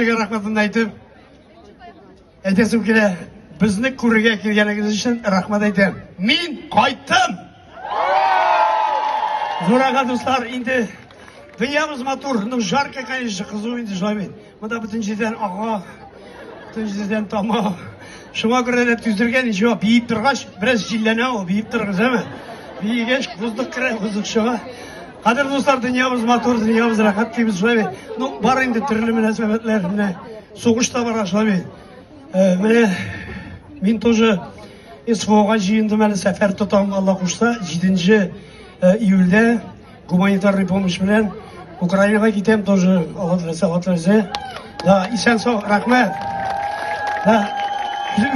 Rahmatını aytib, aytasım keladi. Bizni ko'riga kelganingiz uchun rahmat aytaman. Men qaytdim. Zo'raqa do'stlar, endi dunyamiz motor, жарко, конечно, qiziq endi joymen. Bunda butunchidan oqoq, butunchidan tomoq. Shunga ko'ra deb tuzdirgan ish yo'q. Biyib turg'ach, biroz jillana o, biyib turg'izami? Biyigach, quzdiq kira, quzdiq sho'ga. Qadrli do'stlar, dunyamiz motor, dunyamiz raqat deymiz joymen. Bor endi turli munosabatlar, mana so'g'ishda bor joymen. Mana men тоже SVO'ga жиындым әлі сәфәр тұтам, Алла құшса, 7 июльдә гуманитарный помощь белән Украинаға китәм тоже, Алла теләсә. Да, исән сау, рахмәт. Да,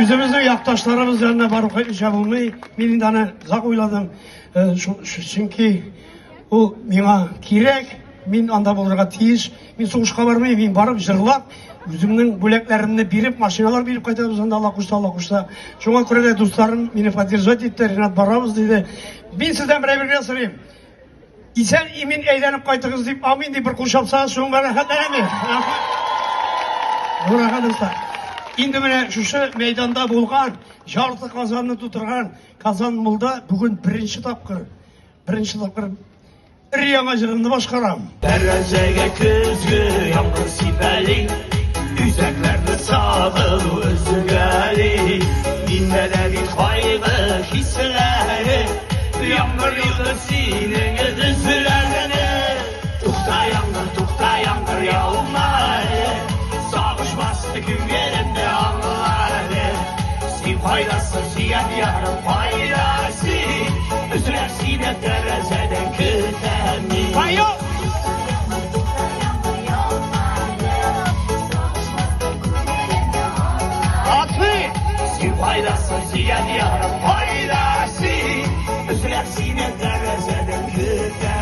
үзебезнең якташларыбыз янына барып кайтмыйча булмый. Мин инде аны зак уйладым. Чөнки ул миңа кирәк, мин анда булырга тиеш. Мин сугышка бармыйм, мин барып җырлап, үземнең бүләкләремне биреп, машиналар биреп кайтабыз, анда Алла кушса. Шуңа күрә дә дусларым мине поддержать итте, Ренат барабыз диде. Мин сездән бер сорыйм. Исән имин әйләнеп кайтыгыз дип, амин дип бер кушапсагыз, шуңа рәхәтләнәме? Бурага дуслар. Инде менә шушы мәйданда булган, жарты Казанны тутырган Казан мулда бүген беренче тапкыр Рияңа җырымны башкарам. Тәрәзәгә көзге яңгыр сипәли, үзәкләрне сагыл өзгәли, миндә дә бит кайгы хисләре, яңгыр йогы синең эзләренә. Тукта яңгыр яумай, сагышмасты күңелемдә аңлады, син кайдасың, сөйгән ярым кайдасы, үзләр сине тәрәзәдән көтәм мин. Faydası ziyan yarım faydası, üzüler sine tərəzədən kütə.